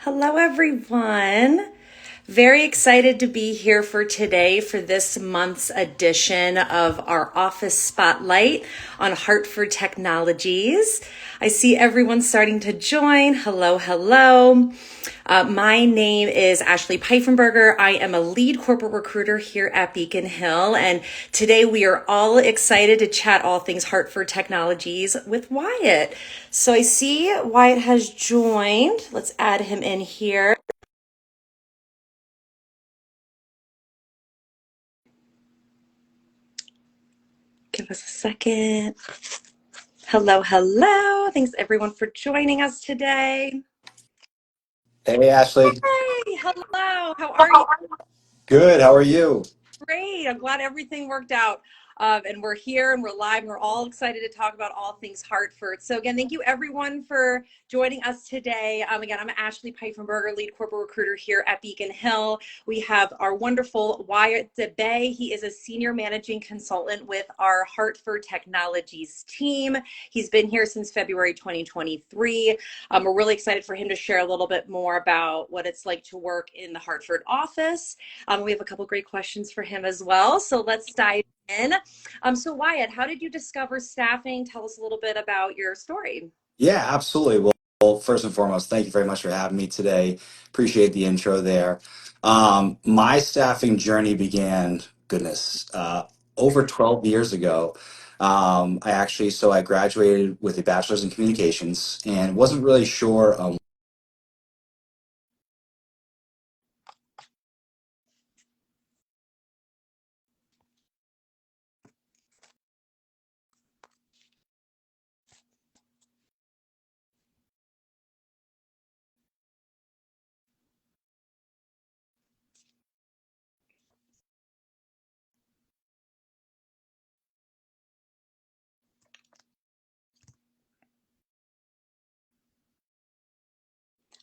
Hello, everyone. Very excited to be here for today for this month's edition of our Office Spotlight on Hartford Technologies. I see everyone starting to join. Hello, hello. My name is Ashley Pfeifenberger. I am a lead corporate recruiter here at Beacon Hill, and today we are all excited to chat all things Hartford Technologies with Wyatt. So I see Wyatt has joined. Let's add him in here. Give us a second. Hello, hello. Thanks everyone for joining us today. Hey, Ashley. Hey, hello. How are you? Good. How are you? Great. I'm glad everything worked out. And we're here and we're live and we're all excited to talk about all things Hartford. So again, thank you everyone for joining us today. Again, I'm Ashley Pfeifenberger, lead corporate recruiter here at Beacon Hill. We have our wonderful Wyatt DeBay. He is a senior managing consultant with our Hartford Technologies team. He's been here since February 2023. We're really excited for him to share a little bit more about what it's like to work in the Hartford office. We have a couple great questions for him as well. So let's dive in. So Wyatt, how did you discover staffing? Tell us a little bit about your story. Yeah, absolutely. Well, first and foremost, thank you very much for having me today. Appreciate the intro there. My staffing journey began, goodness, over 12 years ago. I graduated with a bachelor's in communications and wasn't really sure.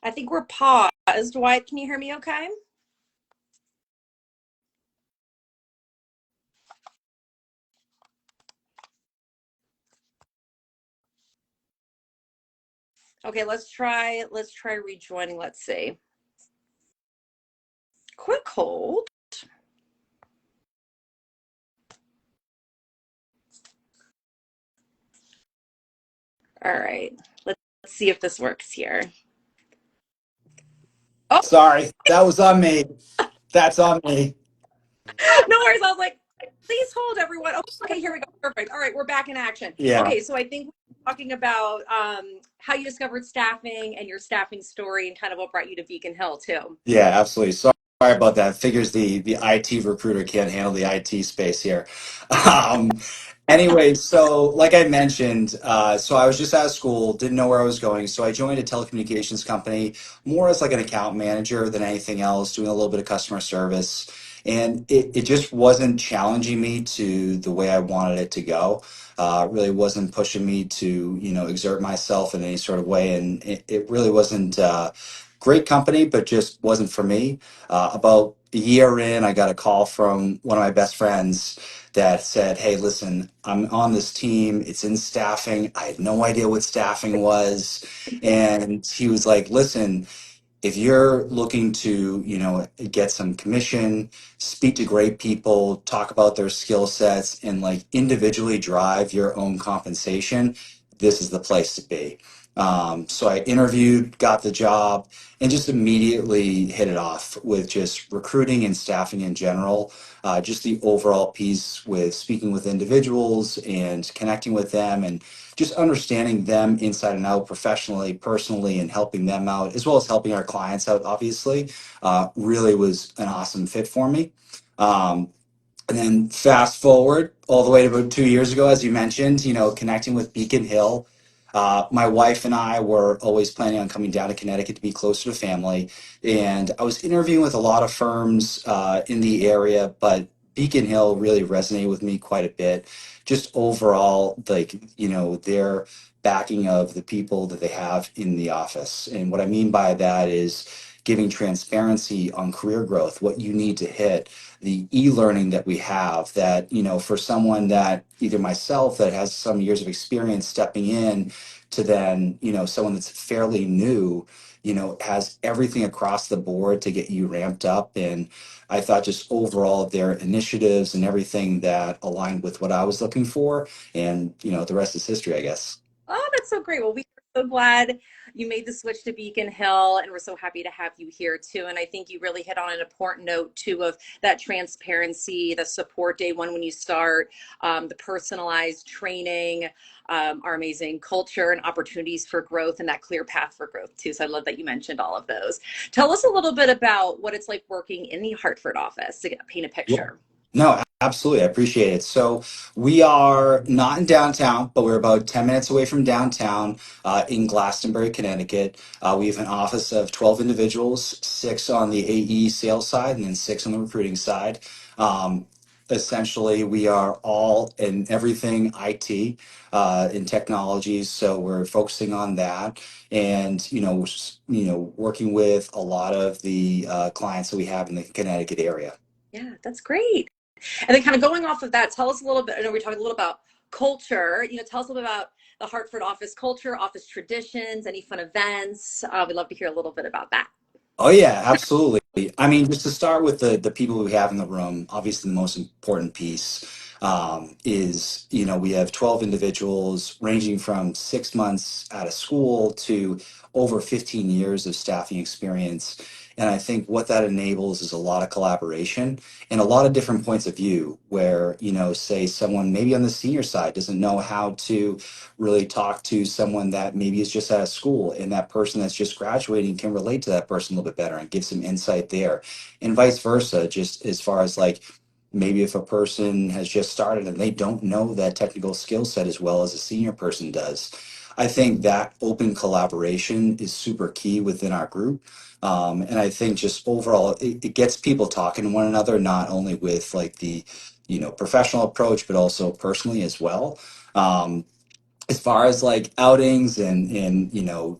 I think we're paused. Wyatt, can you hear me okay? Okay, let's try rejoining. Let's see. Quick hold. All right. Let's see if this works here. Oh, Sorry, that was on me. That's on me. no worries. I was like, please hold everyone. Okay, here we go. Perfect. All right, we're back in action. Yeah. Okay, so I think we're talking about how you discovered staffing and your staffing story and kind of what brought you to Beacon Hill too. Yeah, absolutely. Sorry about that. Figures the IT recruiter can't handle the IT space here. Um, anyway, so like I mentioned, so I was just out of school, didn't know where I was going, so I joined a telecommunications company more as like an account manager than anything else, doing a little bit of customer service. And it just wasn't challenging me to the way I wanted it to go. Really wasn't pushing me to, exert myself in any sort of way. And it really wasn't. Great company, but just wasn't for me. About a year in, I got a call from one of my best friends that said, "Hey, listen, I'm on this team. It's in staffing. I had no idea what staffing was." And he was like, "Listen, if you're looking to, get some commission, speak to great people, talk about their skill sets, and like individually drive your own compensation, this is the place to be." So I interviewed, got the job, and just immediately hit it off with just recruiting and staffing in general. Just the overall piece with speaking with individuals and connecting with them and just understanding them inside and out professionally, personally, and helping them out, as well as helping our clients out, obviously, really was an awesome fit for me. Um, and then fast forward all the way to about 2 years ago, as you mentioned, connecting with Beacon Hill. My wife and I were always planning on coming down to Connecticut to be closer to family. And I was interviewing with a lot of firms in the area, but Beacon Hill really resonated with me quite a bit. Just overall, like, their backing of the people that they have in the office. And what I mean by that is giving transparency on career growth, what you need to hit, the e-learning that we have that, for someone that either myself that has some years of experience stepping in to then, someone that's fairly new, has everything across the board to get you ramped up. And I thought just overall their initiatives and everything that aligned with what I was looking for. And, the rest is history, I guess. Oh, that's so great. Well, we are so glad you made the switch to Beacon Hill, and we're so happy to have you here too. And I think you really hit on an important note too of that transparency, the support day one when you start, the personalized training, our amazing culture and opportunities for growth, and that clear path for growth too. So I love that you mentioned all of those. Tell us a little bit about what it's like working in the Hartford office to paint a Yeah. picture. No, absolutely. I appreciate it. So we are not in downtown, but we're about 10 minutes away from downtown in Glastonbury, Connecticut. We have an office of 12 individuals, six on the AE sales side and then six on the recruiting side. Um, Essentially, we are all in everything IT in technologies. So we're focusing on that and, working with a lot of the clients that we have in the Connecticut area. Yeah, that's great. And then kind of going off of that, tell us a little bit, I know we're talking a little about culture, tell us a little bit about the Hartford office culture, office traditions, any fun events. We'd love to hear a little bit about that. Oh yeah, absolutely. I mean, just to start with the people we have in the room, obviously the most important piece is, we have 12 individuals ranging from 6 months out of school to over 15 years of staffing experience. And I think what that enables is a lot of collaboration and a lot of different points of view where, say someone maybe on the senior side doesn't know how to really talk to someone that maybe is just out of school, and that person that's just graduating can relate to that person a little bit better and give some insight there, and vice versa, just as far as like maybe if a person has just started and they don't know that technical skill set as well as a senior person does. I think that open collaboration is super key within our group. And I think just overall it gets people talking to one another, not only with like the professional approach but also personally as well. As far as like outings and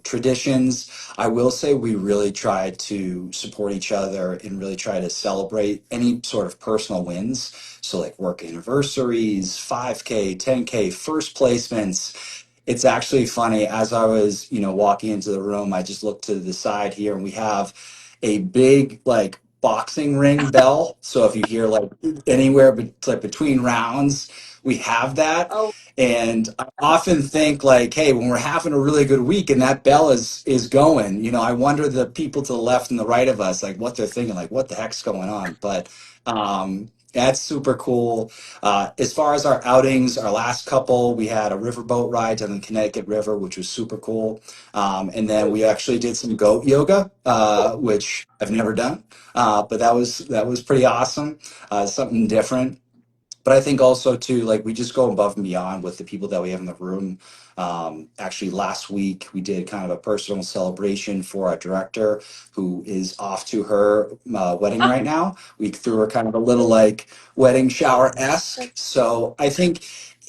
traditions, I will say we really try to support each other and really try to celebrate any sort of personal wins. So like work anniversaries, 5K, 10K, first placements. It's actually funny, as I was walking into the room, I just looked to the side here and we have a big like boxing ring bell. So if you hear like anywhere like between rounds, we have that. Oh, And I often think like, hey, when we're having a really good week and that bell is going, I wonder the people to the left and the right of us, like what they're thinking, like what the heck's going on. But that's super cool. As far as our outings, our last couple, we had a riverboat ride down the Connecticut River, which was super cool. And then we actually did some goat yoga, which I've never done, but that was pretty awesome. Something different. But I think also too, like we just go above and beyond with the people that we have in the room. Actually, last week we did kind of a personal celebration for our director, who is off to her wedding right now. We threw her kind of a little like wedding shower esque. that's, So I think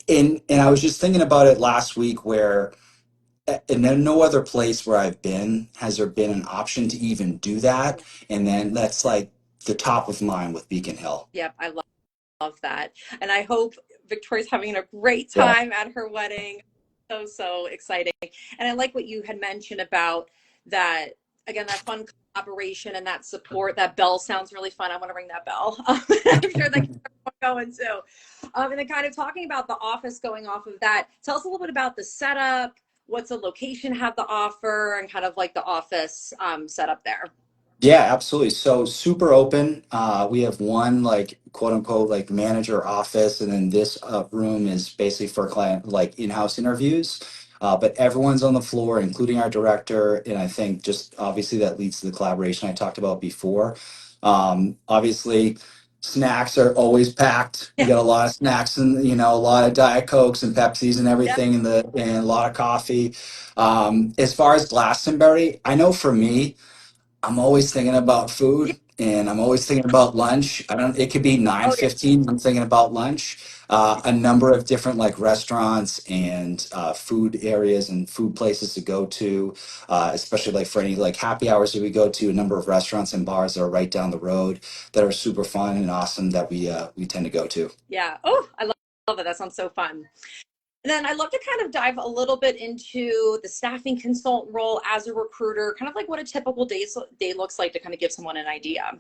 and I was just thinking about it last week, where in no other place where I've been has there been an option to even do that, and then that's like the top of mind with Beacon Hill. yep, I love that. And I hope Victoria's having a great Yeah. time at her wedding. So, so exciting. And I like what you had mentioned about that, again, that fun collaboration and that support. That bell sounds really fun. I want to ring that bell. I'm sure that keeps everyone going too. And then kind of talking about the office going off of that, tell us a little bit about the setup. What's the location have to offer and kind of like the office setup there? Yeah, absolutely. So super open. We have one like quote unquote like manager office, and then this room is basically for client like in-house interviews. But everyone's on the floor, including our director, and I think just obviously that leads to the collaboration I talked about before. Obviously, snacks are always packed. We Yeah. got a lot of snacks and a lot of Diet Cokes and Pepsis and Yep. everything, and a lot of coffee. As far as Glastonbury, I know for me. I'm always thinking about Yeah. food and I'm always thinking about lunch. I don't, it could be Oh, yeah. 9:15. I'm thinking about lunch. A number of different like restaurants and food areas and food places to go to, especially like for any like happy hours that we go to, a number of restaurants and bars that are right down the road that are super fun and awesome that we tend to go to. Yeah. Oh, I love it. That sounds so fun. And then I'd love to kind of dive a little bit into the staffing consultant role as a recruiter, kind of like what a typical day looks like to kind of give someone an idea.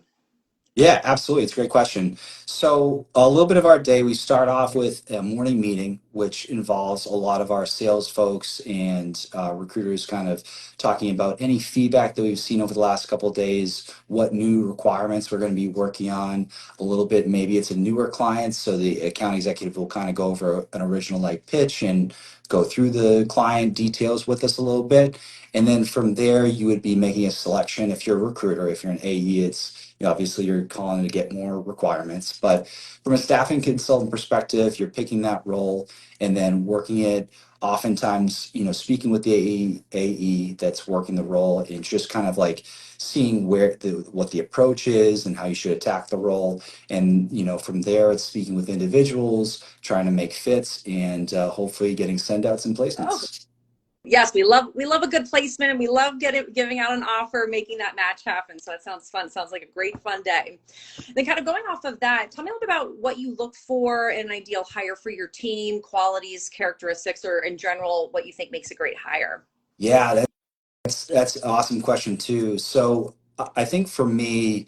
Yeah, absolutely. It's a great question. So, a little bit of our day, we start off with a morning meeting, which involves a lot of our sales folks and recruiters kind of talking about any feedback that we've seen over the last couple of days, what new requirements we're going to be working on, a little bit. Maybe it's a newer client, so the account executive will kind of go over an original like pitch and go through the client details with us a little bit. And then from there, you would be making a selection. If you're a recruiter, if you're an AE, obviously you're calling to get more requirements, but from a staffing consultant perspective, you're picking that role and then working it. Oftentimes, speaking with the AE that's working the role and just kind of like seeing what the approach is and how you should attack the role. And from there, it's speaking with individuals, trying to make fits, and hopefully getting send outs and Oh, placements. yes, we love a good placement, and we love giving out an offer, making that match happen. So that sounds fun. Sounds like a great fun day. Then kind of going off of that, tell me a little bit about what you look for in an ideal hire for your team, qualities, characteristics, or in general, what you think makes a great hire. Yeah, that's an awesome question too. So I think for me,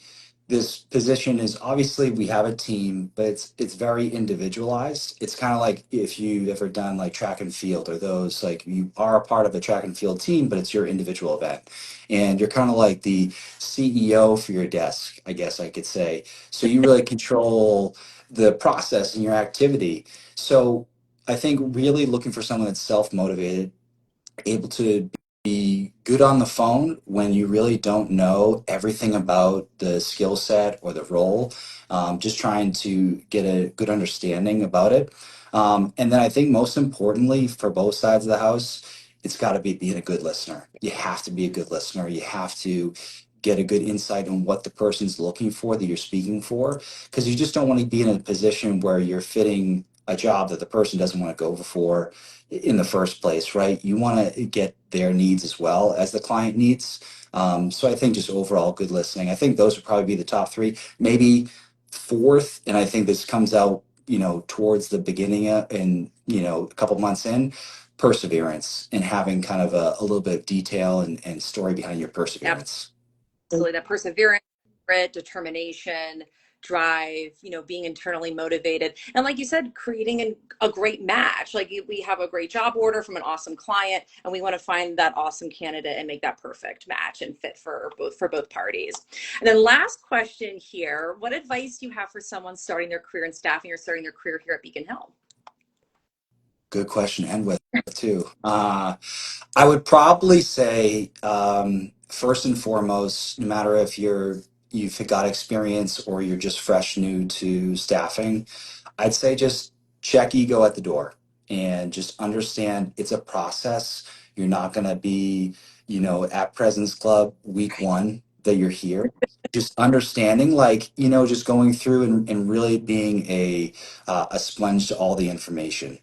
this position is obviously we have a team, but it's very individualized. It's kind of like if you've ever done like track and field or those like you are a part of a track and field team, but it's your individual event. And you're kind of like the CEO for your desk, I guess I could say. So you really control the process and your activity. So I think really looking for someone that's self-motivated, able to be good on the phone when you really don't know everything about the skill set or the role, just trying to get a good understanding about it. And then I think most importantly for both sides of the house, it's got to be being a good listener. You have to be a good listener. You have to get a good insight on what the person's looking for that you're speaking for, because you just don't want to be in a position where you're fitting a job that the person doesn't want to go for in the first place, right? You want to get their needs as well as the client needs. So I think just overall good listening. I think those would probably be the top three. Maybe fourth, and I think this comes out, towards the beginning and a couple months in, perseverance and having kind of a little bit of detail and story behind your perseverance. Absolutely, that perseverance, grit, determination, drive, being internally motivated, and like you said, creating a great match. Like we have a great job order from an awesome client, and we want to find that awesome candidate and make that perfect match and fit for both parties. And then last question here: what advice do you have for someone starting their career in staffing or starting their career here at Beacon Hill? Good question, and with too. I would probably say, first and foremost, no matter if you've got experience or you're just fresh new to staffing, I'd say just check ego at the door and just understand it's a process. You're not going to be, at President's Club week one that you're here. Just understanding, like, just going through and really being a sponge to all the information.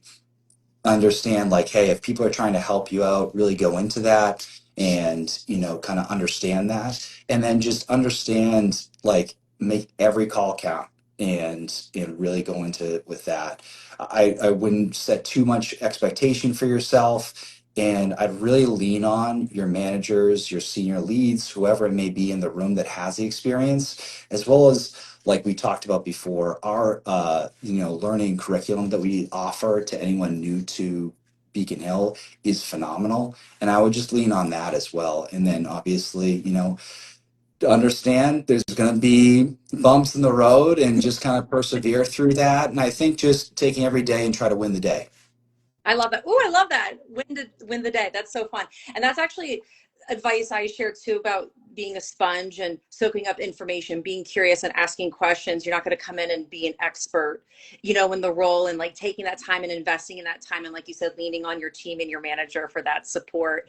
Understand, like, hey, if people are trying to help you out, really go into that and kind of understand that, and then just understand, like, make every call count and really go into it with that. I wouldn't set too much expectation for yourself, and I'd really lean on your managers, your senior leads, whoever it may be in the room that has the experience, as well as, like we talked about before, our learning curriculum that we offer to anyone new to Beacon Hill is phenomenal, and I would just lean on that as well. And then obviously, to understand there's going to be bumps in the road and just kind of persevere through that. And I think just taking every day and try to win the day. I love that. Oh, I love that. Win the day. That's so fun. And that's actually advice I share too about being a sponge and soaking up information, being curious and asking questions. You're not going to come in and be an expert, in the role, and like taking that time and investing in that time. And like you said, leaning on your team and your manager for that support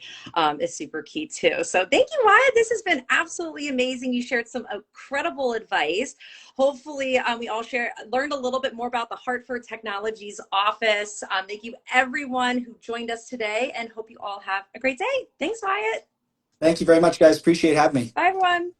is super key too. So thank you, Wyatt. This has been absolutely amazing. You shared some incredible advice. Hopefully we all learned a little bit more about the Hartford Technologies office. Thank you everyone who joined us today, and hope you all have a great day. Thanks, Wyatt. Thank you very much, guys. Appreciate having me. Bye, everyone.